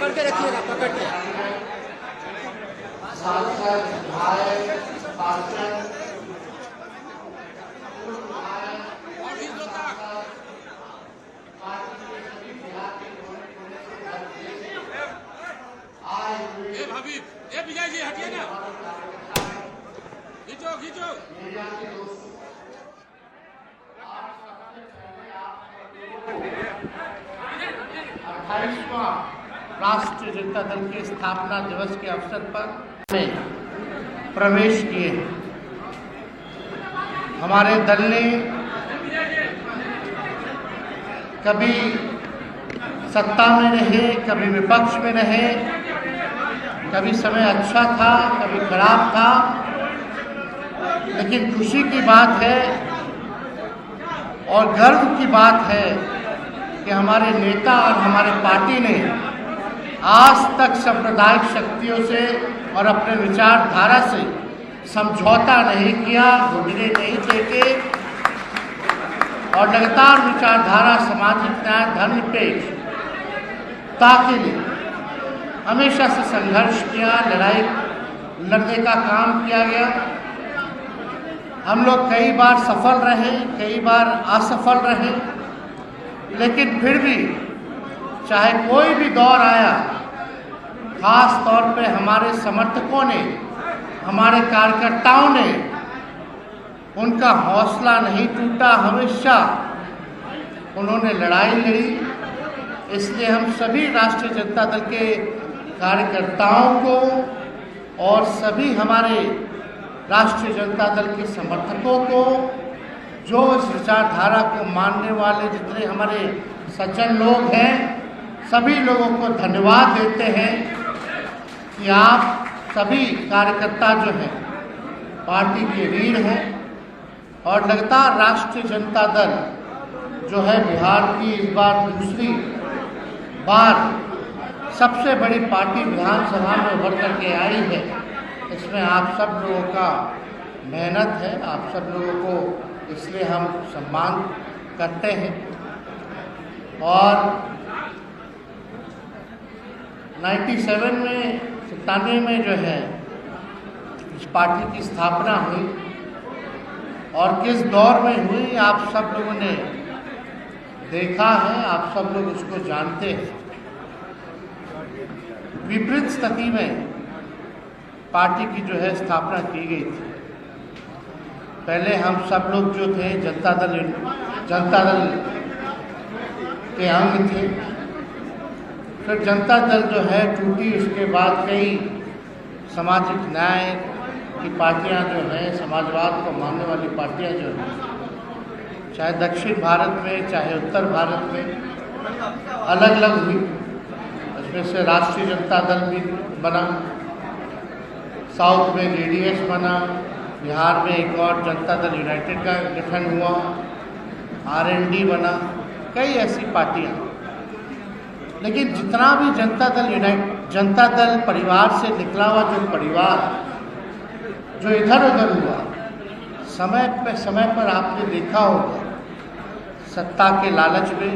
पकड़ के रखिएगा, पकड़ के। ये विजय जी हटिए ना, खींचो खींचो। 28वां राष्ट्रीय जनता दल के स्थापना दिवस के अवसर पर में प्रवेश किए। हमारे दल ने कभी सत्ता में रहे, कभी विपक्ष में रहे, कभी समय अच्छा था, कभी खराब था, लेकिन खुशी की बात है और गर्व की बात है कि हमारे नेता और हमारे पार्टी ने आज तक सांप्रदायिक शक्तियों से और अपने विचारधारा से समझौता नहीं किया, घुटने नहीं टेके और लगातार विचारधारा सामाजिक न्याय धर्मनिरपेक्षता के लिए हमेशा से संघर्ष किया, लड़ाई लड़ने का काम किया गया। हम लोग कई बार सफल रहे, कई बार असफल रहे, लेकिन फिर भी चाहे कोई भी दौर आया, खास तौर पे हमारे समर्थकों ने, हमारे कार्यकर्ताओं ने, उनका हौसला नहीं टूटा, हमेशा उन्होंने लड़ाई लड़ी। इसलिए हम सभी राष्ट्रीय जनता दल के कार्यकर्ताओं को और सभी हमारे राष्ट्रीय जनता दल के समर्थकों को, जो इस विचारधारा को मानने वाले जितने हमारे सज्जन लोग हैं, सभी लोगों को धन्यवाद देते हैं कि आप सभी कार्यकर्ता जो हैं पार्टी के रीढ़ हैं और लगातार राष्ट्रीय जनता दल जो है बिहार की इस बार दूसरी बार सबसे बड़ी पार्टी विधानसभा में उभर करके आई है। इसमें आप सब लोगों का मेहनत है, आप सब लोगों को इसलिए हम सम्मान करते हैं। और 97 में 97 में जो है इस पार्टी की स्थापना हुई और किस दौर में हुई आप सब लोगों ने देखा है, आप सब लोग उसको जानते हैं। विपरीत स्थिति में पार्टी की जो है स्थापना की गई थी। पहले हम सब लोग जो थे जनता दल के अंग थे, फिर जनता दल जो है टूटी, उसके बाद कई सामाजिक न्याय की पार्टियां जो हैं, समाजवाद को मानने वाली पार्टियां जो हैं, चाहे दक्षिण भारत में चाहे उत्तर भारत में अलग अलग हुई। इसमें से राष्ट्रीय जनता दल भी बना, साउथ में जेडीएस बना, बिहार में एक और जनता दल यूनाइटेड का गठन हुआ, आरएनडी बना, कई ऐसी पार्टियां। लेकिन जितना भी जनता दल परिवार से निकला हुआ जो परिवार जो इधर उधर हुआ, समय पर आपने देखा होगा सत्ता के लालच में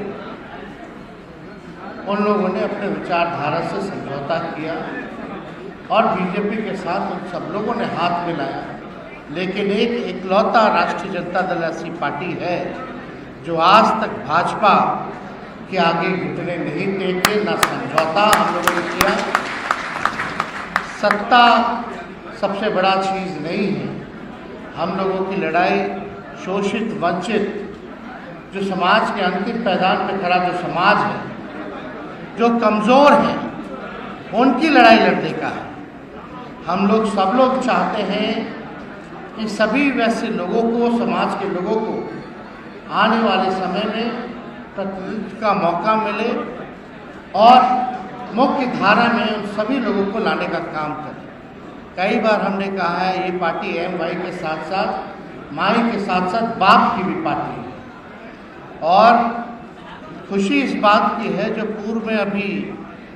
उन लोगों ने अपने विचारधारा से समझौता किया और बीजेपी के साथ उन सब लोगों ने हाथ मिलाया। लेकिन एक इकलौता राष्ट्रीय जनता दल ऐसी पार्टी है जो आज तक भाजपा के आगे घुटने नहीं टेके, ना समझौता हम लोगों ने किया। सत्ता सबसे बड़ा चीज़ नहीं है। हम लोगों की लड़ाई शोषित, वंचित, जो समाज के अंतिम पैदान पर खड़ा जो समाज है, जो कमज़ोर है, उनकी लड़ाई लड़ने का है। हम लोग सब लोग चाहते हैं कि सभी वैसे लोगों को, समाज के लोगों को आने वाले समय में प्रतिनिधित्व का मौका मिले और मुख्य धारा में उन सभी लोगों को लाने का काम करें। कई बार हमने कहा है ये पार्टी भाई के साथ साथ माई के साथ साथ बाप की भी पार्टी है। और खुशी इस बात की है जो पूर्व में अभी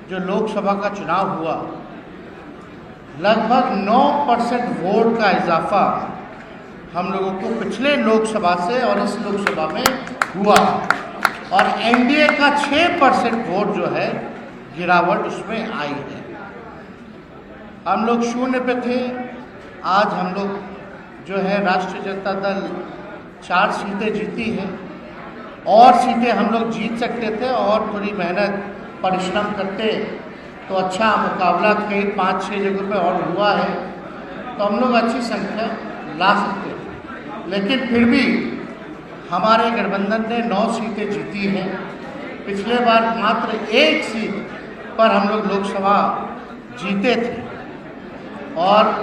जो लोकसभा का चुनाव हुआ, लगभग 9% वोट का इजाफा हम लोगों को पिछले लोकसभा से और इस लोकसभा में हुआ और एनडीए का 6% वोट जो है गिरावट उसमें आई है। हम लोग शून्य पे थे, आज हम लोग जो है राष्ट्रीय जनता दल 4 सीटें जीती हैं। और सीटें हम लोग जीत सकते थे और थोड़ी मेहनत परिश्रम करते तो अच्छा मुकाबला कई 5-6 जगहों पे और हुआ है तो हम लोग अच्छी संख्या ला सकते थे। लेकिन फिर भी हमारे गठबंधन ने 9 सीटें जीती हैं। पिछले बार मात्र 1 सीट पर हम लोग लोकसभा जीते थे और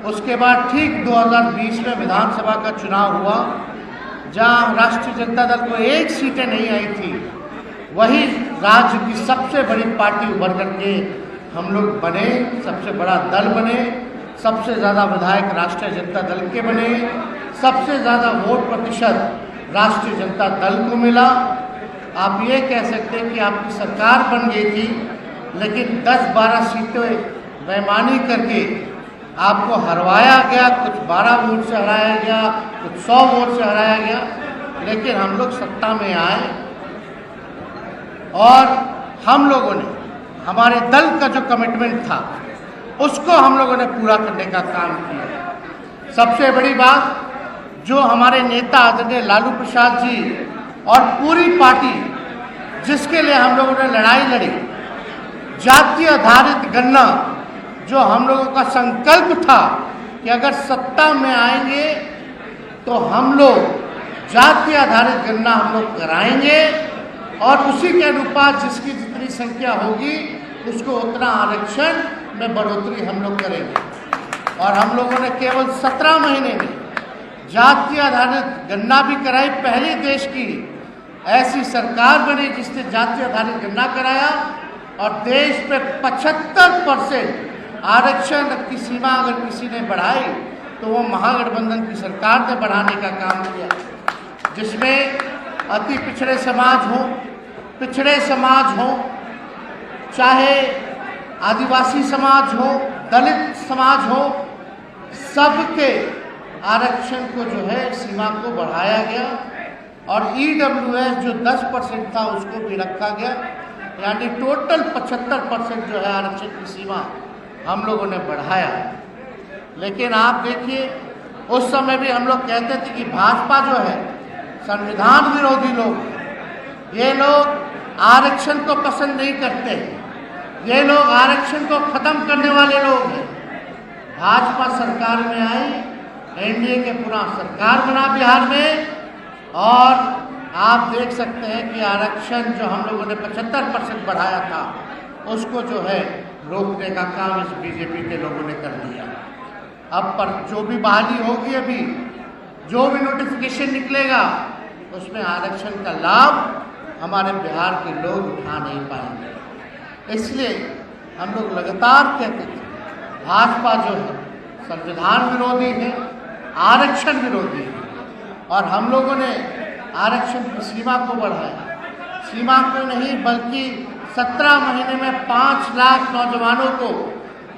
उसके बाद ठीक 2020 में विधानसभा का चुनाव हुआ, जहां राष्ट्रीय जनता दल को 1 सीटें नहीं आई थी, वही राज्य की सबसे बड़ी पार्टी उभर करके हम लोग बने, सबसे बड़ा दल बने, सबसे ज़्यादा विधायक राष्ट्रीय जनता दल के बने, सबसे ज़्यादा वोट प्रतिशत राष्ट्रीय जनता दल को मिला। आप ये कह सकते हैं कि आपकी सरकार बन गई थी, लेकिन 10-12 सीटें बेईमानी करके आपको हरवाया गया, कुछ 12 वोट से हराया गया, कुछ 100 वोट से हराया गया। लेकिन हम लोग सत्ता में आए और हम लोगों ने हमारे दल का जो कमिटमेंट था उसको हम लोगों ने पूरा करने का काम किया। सबसे बड़ी बात, जो हमारे नेता आदरणीय लालू प्रसाद जी और पूरी पार्टी जिसके लिए हम लोगों ने लड़ाई लड़ी, जाति आधारित गणना, जो हम लोगों का संकल्प था कि अगर सत्ता में आएंगे तो हम लोग जाति आधारित गणना हम लोग कराएंगे और उसी के अनुपात जिसकी जितनी संख्या होगी उसको उतना आरक्षण में बढ़ोतरी हम लोग करेंगे। और हम लोगों ने केवल 17 महीने में जाति आधारित गणना भी कराई। पहली देश की ऐसी सरकार बनी जिसने जाति आधारित गणना कराया और देश में 75% आरक्षण की सीमा अगर किसी ने बढ़ाई तो वो महागठबंधन की सरकार ने बढ़ाने का काम किया, जिसमें अति पिछड़े समाज हो, पिछड़े समाज हो, चाहे आदिवासी समाज हो, दलित समाज हो, सबके आरक्षण को जो है सीमा को बढ़ाया गया और EWS जो 10% था उसको भी रखा गया, यानी टोटल 75% जो है आरक्षण की सीमा हम लोगों ने बढ़ाया। लेकिन आप देखिए, उस समय भी हम लोग कहते थे कि भाजपा जो है संविधान विरोधी लोग, ये लोग आरक्षण को पसंद नहीं करते, ये लोग आरक्षण को खत्म करने वाले लोग हैं। भाजपा सरकार में आई, NDA के पूरा सरकार बना बिहार में और आप देख सकते हैं कि आरक्षण जो हम लोगों ने 75% बढ़ाया था उसको जो है रोकने का काम इस बीजेपी के लोगों ने कर दिया। अब पर जो भी बहाली होगी, अभी जो भी नोटिफिकेशन निकलेगा उसमें आरक्षण का लाभ हमारे बिहार के लोग उठा नहीं पाएंगे। इसलिए हम लोग लगातार कहते थे भाजपा जो है संविधान विरोधी है, आरक्षण विरोधी है और हम लोगों ने आरक्षण की सीमा को बढ़ाया। सीमा को नहीं बल्कि 17 महीने में 5 लाख नौजवानों को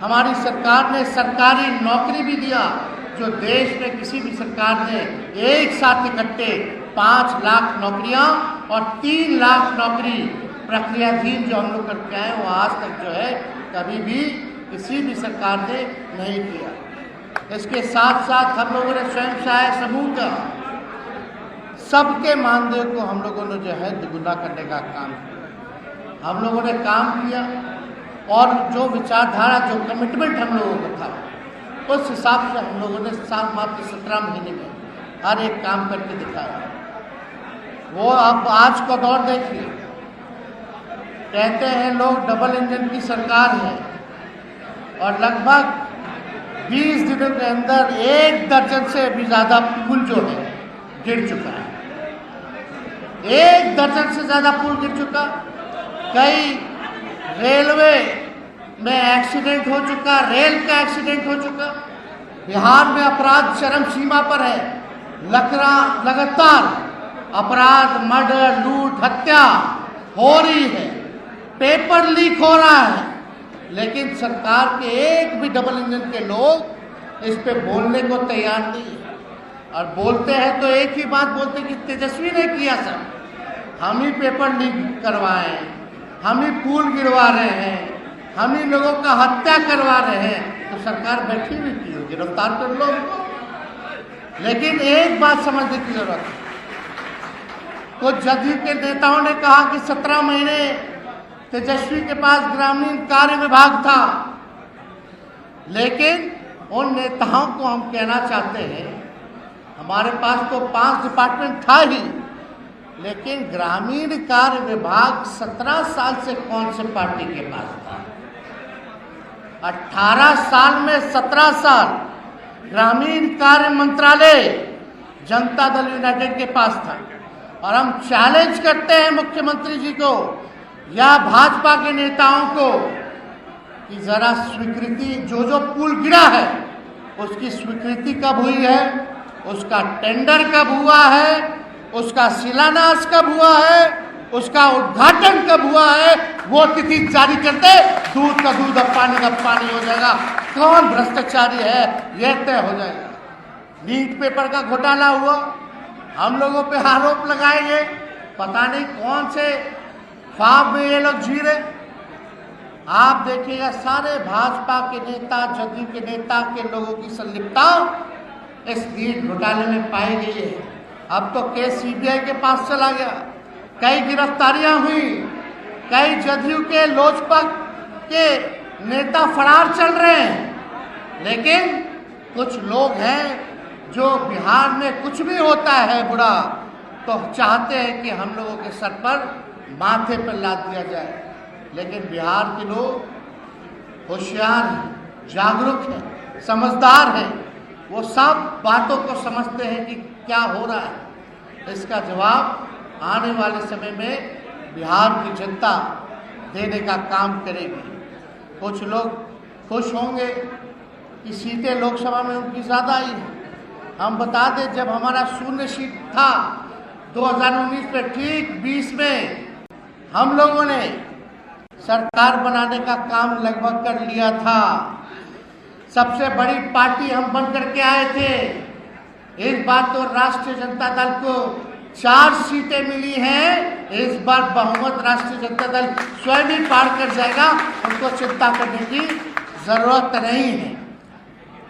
हमारी सरकार ने सरकारी नौकरी भी दिया, जो देश में किसी भी सरकार ने एक साथ इकट्ठे 5 लाख नौकरियां और 3 लाख नौकरी प्रक्रियाधीन जो हम लोग करके आए वो आज तक जो है कभी भी किसी भी सरकार ने नहीं किया। इसके साथ साथ हम लोगों ने स्वयं सहायता समूह का सबके मानदेय को हम लोगों ने जो है दुगुना करने का काम किया। हम लोगों ने काम किया और जो विचारधारा, जो कमिटमेंट हम लोगों का था उस हिसाब से हम लोगों ने मात्र 17 महीने में हर एक काम करके दिखाया। वो आप आज का दौर देखिए, कहते हैं लोग डबल इंजन की सरकार है और लगभग 20 दिनों के अंदर 1 दर्जन से भी ज़्यादा पुल जो है गिर चुका है। 1 दर्जन से ज़्यादा पुल गिर चुका। कई रेलवे में एक्सीडेंट हो चुका, रेल का एक्सीडेंट हो चुका। बिहार में अपराध चरम सीमा पर है। लगातार अपराध, मर्डर, लूट, हत्या हो रही है, पेपर लीक हो रहा है, लेकिन सरकार के एक भी डबल इंजन के लोग इस पे बोलने को तैयार नहीं है। और बोलते हैं तो एक ही बात बोलते हैं कि तेजस्वी ने किया सर, हम ही पेपर लीक करवाए, हम ही पुल गिरवा रहे हैं, हम ही लोगों का हत्या करवा रहे हैं, तो सरकार बैठी हुई क्यों? गिरफ्तार कर लो उनको। लेकिन एक बात समझने की जरूरत है, कुछ जदयू के नेताओं ने कहा कि 17 महीने तेजस्वी के पास ग्रामीण कार्य विभाग था, लेकिन उन नेताओं को हम कहना चाहते हैं, हमारे पास तो 5 डिपार्टमेंट था ही, लेकिन ग्रामीण कार्य विभाग 17 साल से कौन से पार्टी के पास था? 18 साल में 17 साल ग्रामीण कार्य मंत्रालय जनता दल यूनाइटेड के पास था। और हम चैलेंज करते हैं मुख्यमंत्री जी को या भाजपा के नेताओं को कि जरा स्वीकृति, जो पुल गिरा है उसकी स्वीकृति कब हुई है, उसका टेंडर कब हुआ है, उसका शिलान्यास कब हुआ है, उसका उद्घाटन कब हुआ है, वो तिथि जारी करते, दूध का दूध और पानी का पानी हो जाएगा। कौन भ्रष्टाचारी है यह तय हो जाएगा। नीट पेपर का घोटाला हुआ, हम लोगों पे आरोप लगाएंगे, पता नहीं कौन से ख्वाब में ये लोग जी रहे। आप देखिएगा सारे भाजपा के नेता, जदयू के नेता के लोगों की संलिप्तता इस नीट घोटाले में पाई गई है। अब तो केस सीबीआई के पास चला गया, कई गिरफ्तारियां हुई, कई जदयू के लोजपा के नेता फरार चल रहे हैं। लेकिन कुछ लोग हैं जो बिहार में कुछ भी होता है बुरा तो चाहते हैं कि हम लोगों के सर पर माथे पर लाद दिया जाए। लेकिन बिहार के लोग होशियार हैं, जागरूक हैं, समझदार हैं, वो सब बातों को समझते हैं कि क्या हो रहा है। इसका जवाब आने वाले समय में बिहार की जनता देने का काम करेगी। कुछ लोग खुश होंगे कि सीटें लोकसभा में उनकी ज़्यादा आई हैं। हम बता दें, जब हमारा 0 सीट था 2019 में, ठीक 20 में हम लोगों ने सरकार बनाने का काम लगभग कर लिया था। सबसे बड़ी पार्टी हम बन करके आए थे। इस बार तो राष्ट्रीय जनता दल को 4 सीटें मिली हैं। इस बार बहुमत राष्ट्रीय जनता दल स्वयं ही पार कर जाएगा, उनको चिंता करने की जरूरत नहीं है।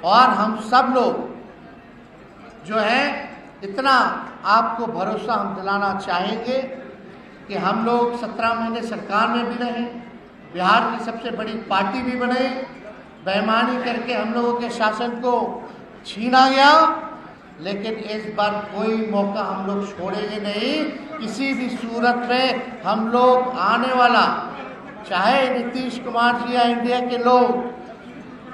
और हम सब लोग जो है इतना आपको भरोसा हम दिलाना चाहेंगे कि हम लोग 17 महीने सरकार में भी रहे, बिहार की सबसे बड़ी पार्टी भी बने, बेईमानी करके हम लोगों के शासन को छीना गया, लेकिन इस बार कोई मौका हम लोग छोड़ेंगे नहीं। किसी भी सूरत में हम लोग आने वाला, चाहे नीतीश कुमार जी या इंडिया के लोग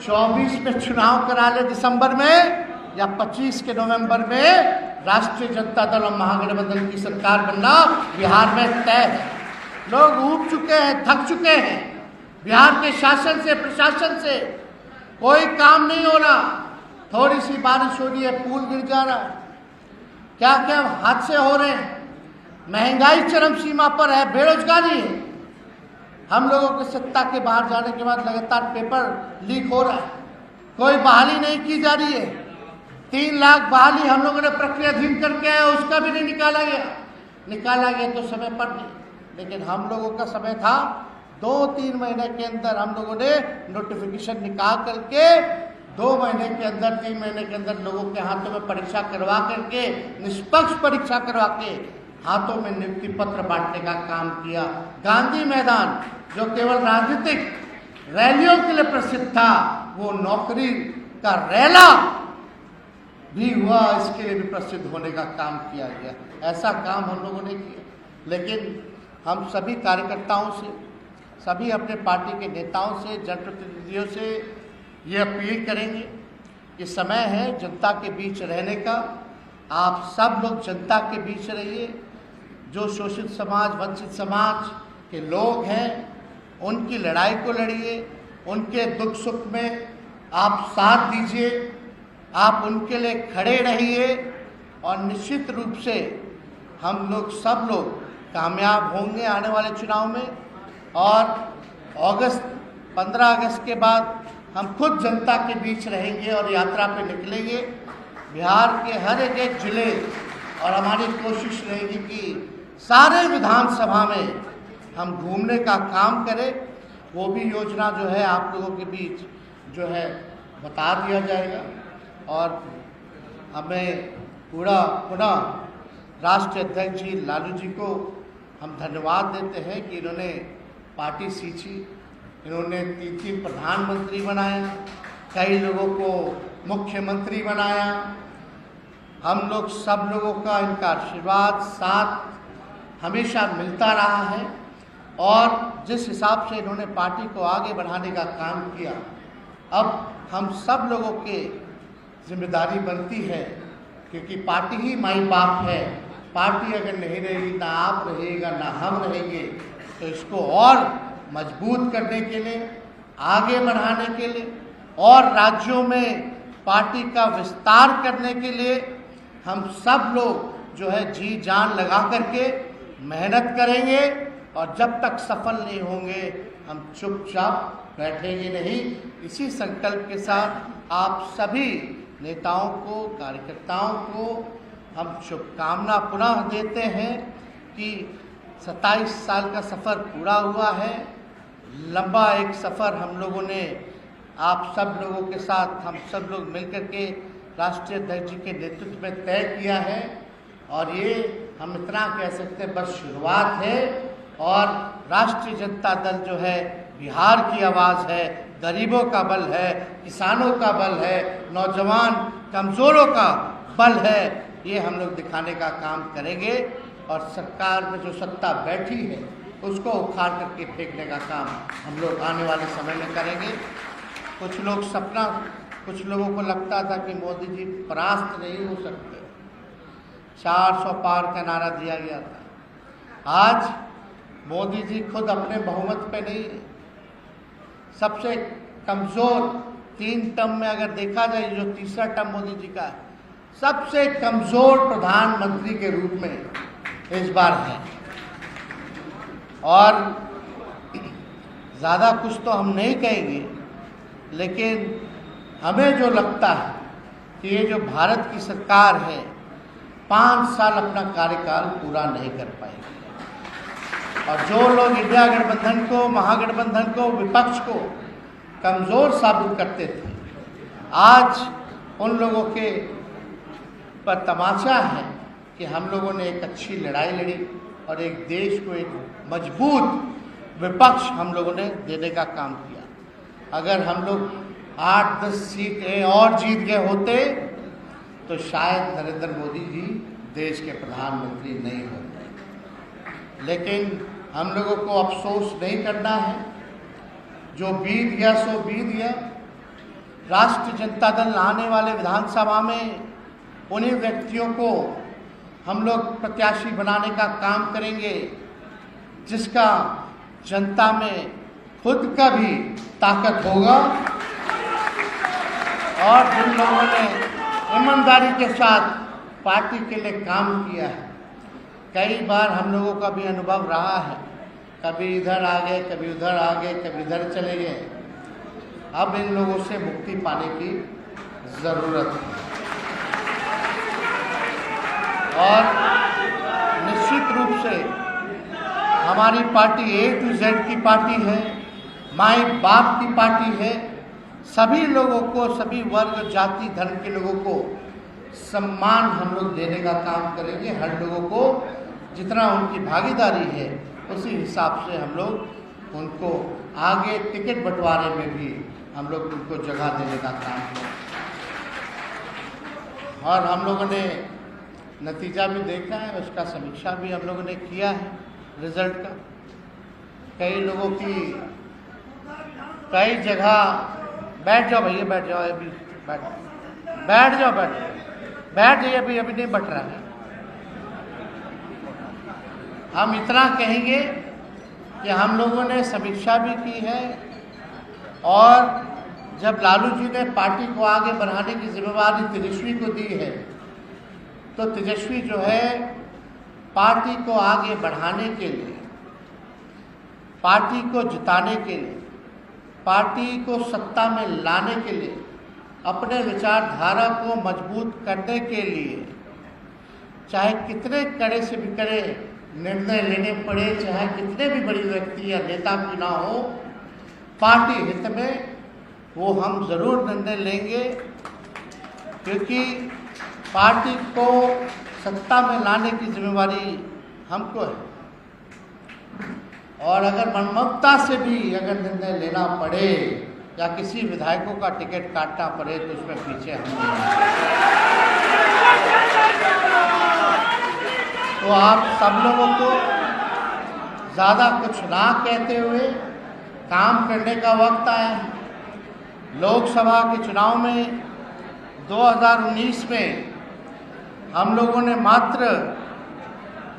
24 में चुनाव करा ले दिसंबर में, या 25 के नवंबर में राष्ट्रीय जनता दल और महागठबंधन की सरकार बनना बिहार में तय है। लोग ऊब चुके हैं, थक चुके हैं। बिहार के शासन से, प्रशासन से कोई काम नहीं हो रहा। थोड़ी सी बारिश हो रही है, पुल गिर जा रहा है, क्या क्या हादसे हो रहे हैं, महंगाई चरम सीमा पर है, बेरोजगारी है। हम लोगों के सत्ता के बाहर जाने के बाद लगातार पेपर लीक हो रहा है, कोई बहाली नहीं की जा रही है। 3 लाख बहाली हम लोगों ने प्रक्रियाधीन करके आया, उसका भी नहीं निकाला गया तो समय पर नहीं। लेकिन हम लोगों का समय था 2-3 महीने के अंदर हम लोगों ने नोटिफिकेशन निकाल करके 2 महीने के अंदर, 3 महीने के अंदर लोगों के हाथों में परीक्षा करवा करके, निष्पक्ष परीक्षा करवा के हाथों में नियुक्ति पत्र बांटने का काम किया। गांधी मैदान जो केवल राजनीतिक रैलियों के लिए प्रसिद्ध था, वो नौकरी का रैला भी हुआ, इसके लिए भी प्रसिद्ध होने का काम किया गया। ऐसा काम हम लोगों ने किया। लेकिन हम सभी कार्यकर्ताओं से, सभी अपने पार्टी के नेताओं से, जनप्रतिनिधियों से ये अपील करेंगे कि समय है जनता के बीच रहने का। आप सब लोग जनता के बीच रहिए। जो शोषित समाज, वंचित समाज के लोग हैं, उनकी लड़ाई को लड़िए, उनके दुख सुख में आप साथ दीजिए, आप उनके लिए खड़े रहिए और निश्चित रूप से हम लोग सब लोग कामयाब होंगे आने वाले चुनाव में। और 15 अगस्त के बाद हम खुद जनता के बीच रहेंगे और यात्रा पे निकलेंगे बिहार के हर एक जिले। और हमारी कोशिश रहेगी कि सारे विधानसभा में हम घूमने का काम करें, वो भी योजना जो है आप लोगों के बीच जो है बता दिया जाएगा। और हमें पुनः राष्ट्रीय अध्यक्ष जी लालू जी को हम धन्यवाद देते हैं कि इन्होंने पार्टी सींची, इन्होंने 3 प्रधानमंत्री बनाया, कई लोगों को मुख्यमंत्री बनाया। हम लोग सब लोगों का इनका आशीर्वाद साथ हमेशा मिलता रहा है और जिस हिसाब से इन्होंने पार्टी को आगे बढ़ाने का काम किया, अब हम सब लोगों के जिम्मेदारी बनती है, क्योंकि पार्टी ही माई बाप है। पार्टी अगर नहीं रहेगी, ना आप रहेगा ना हम रहेंगे, तो इसको और मजबूत करने के लिए, आगे बढ़ाने के लिए और राज्यों में पार्टी का विस्तार करने के लिए हम सब लोग जो है जी जान लगा करके मेहनत करेंगे। और जब तक सफल नहीं होंगे हम चुपचाप बैठेंगे नहीं। इसी संकल्प के साथ आप सभी नेताओं को, कार्यकर्ताओं को हम शुभकामना पुनः देते हैं कि 27 साल का सफ़र पूरा हुआ है। लंबा एक सफ़र हम लोगों ने आप सब लोगों के साथ, हम सब लोग मिलकर के राष्ट्रीय अध्यक्ष जी के नेतृत्व में तय किया है और ये हम इतना कह सकते हैं बस शुरुआत है। और राष्ट्रीय जनता दल जो है बिहार की आवाज़ है, गरीबों का बल है, किसानों का बल है, नौजवान कमज़ोरों का बल है। ये हम लोग दिखाने का काम करेंगे और सरकार में जो सत्ता बैठी है उसको उखाड़ करके फेंकने का काम हम लोग आने वाले समय में करेंगे। कुछ लोगों को लगता था कि मोदी जी परास्त नहीं हो सकते, 400 पार का नारा दिया गया था। आज मोदी जी खुद अपने बहुमत पे नहीं है। सबसे कमज़ोर 3 टर्म में अगर देखा जाए, जो तीसरा टर्म मोदी जी का है, सबसे कमज़ोर प्रधानमंत्री के रूप में इस बार है। और ज़्यादा कुछ तो हम नहीं कहेंगे, लेकिन हमें जो लगता है कि ये जो भारत की सरकार है 5 साल अपना कार्यकाल पूरा नहीं कर पाएगी। और जो लोग इंडिया गठबंधन को, महागठबंधन को, विपक्ष को कमज़ोर साबित करते थे, आज उन लोगों के पर तमाचा है कि हम लोगों ने एक अच्छी लड़ाई लड़ी और एक देश को एक मजबूत विपक्ष हम लोगों ने देने का काम किया। अगर हम लोग 8-10 सीटें और जीत गए होते तो शायद नरेंद्र मोदी जी देश के प्रधानमंत्री नहीं होते। लेकिन हम लोगों को अफसोस नहीं करना है, जो बीत गया सो बीत गया। राष्ट्रीय जनता दल आने वाले विधानसभा में उन्हीं व्यक्तियों को हम लोग प्रत्याशी बनाने का काम करेंगे जिसका जनता में खुद का भी ताकत होगा और जिन लोगों ने ईमानदारी के साथ पार्टी के लिए काम किया है। कई बार हम लोगों का भी अनुभव रहा है, कभी इधर आ गए, कभी उधर आ गए, कभी इधर चले गए। अब इन लोगों से मुक्ति पाने की ज़रूरत है और निश्चित रूप से हमारी पार्टी A to Z की पार्टी है, माई बाप की पार्टी है। सभी लोगों को, सभी वर्ग, जाति, धर्म के लोगों को सम्मान हम लोग देने का काम करेंगे। हर लोगों को जितना उनकी भागीदारी है उसी हिसाब से हम लोग उनको आगे टिकट बंटवारे में भी हम लोग उनको जगह देने का काम करें। और हम लोगों ने नतीजा भी देखा है, उसका समीक्षा भी हम लोगों ने किया है रिजल्ट का। कई लोगों की कई जगह, बैठ जाओ भैया, बैठ जाओ, अभी बैठ जाइए, अभी नहीं बैठ रहा है। हम इतना कहेंगे कि हम लोगों ने समीक्षा भी की है और जब लालू जी ने पार्टी को आगे बढ़ाने की जिम्मेवारी तेजस्वी को दी है, तो तेजस्वी जो है पार्टी को आगे बढ़ाने के लिए, पार्टी को जिताने के लिए, पार्टी को सत्ता में लाने के लिए, अपने विचारधारा को मजबूत करने के लिए चाहे कितने कड़े से भी कड़े निर्णय लेने पड़े, चाहे कितने भी बड़ी व्यक्ति या नेता भी ना हो, पार्टी हित में वो हम ज़रूर निर्णय लेंगे, क्योंकि पार्टी को सत्ता में लाने की जिम्मेवारी हमको है। और अगर मनमत्ता से भी अगर निर्णय लेना पड़े या किसी विधायकों का टिकट काटना पड़े तो उसमें पीछे हम नहीं। तो आप सब लोगों को ज़्यादा कुछ ना कहते हुए काम करने का वक्त आया है। लोकसभा के चुनाव में 2019 में हम लोगों ने मात्र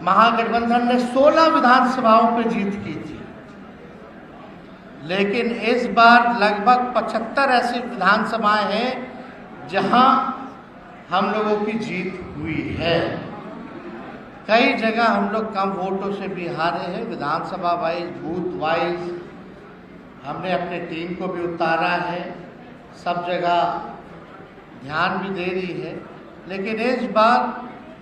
महागठबंधन ने 16 विधानसभाओं पर जीत की थी, लेकिन इस बार लगभग 75 ऐसी विधानसभाएं हैं जहां हम लोगों की जीत हुई है। कई जगह हम लोग कम वोटों से भी हारे हैं। विधानसभा वाइज, बूथ वाइज हमने अपने टीम को भी उतारा है, सब जगह ध्यान भी दे रही है, लेकिन इस बार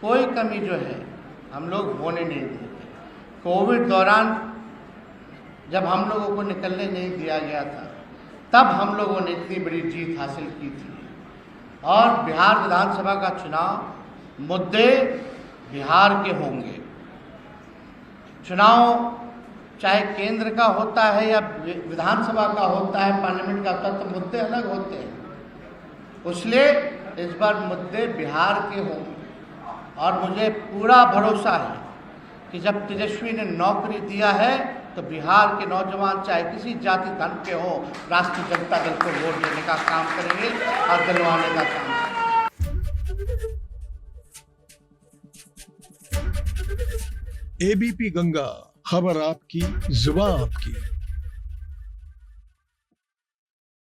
कोई कमी जो है हम लोग होने नहीं देंगे। कोविड दौरान जब हम लोगों को निकलने नहीं दिया गया था, तब हम लोगों ने इतनी बड़ी जीत हासिल की थी। और बिहार विधानसभा का चुनाव मुद्दे बिहार के होंगे। चुनाव चाहे केंद्र का होता है या विधानसभा का होता है, पार्लियामेंट का होता है, तो मुद्दे अलग होते हैं। इसलिए इस बार मुद्दे बिहार के होंगे। और मुझे पूरा भरोसा है कि जब तेजस्वी ने नौकरी दिया है तो बिहार के नौजवान चाहे किसी जाति धर्म के हो, राष्ट्रीय जनता दल को वोट देने का काम करेंगे और दिलवाने का काम करेंगे। एबीपी गंगा, खबर आपकी, जुबान आपकी।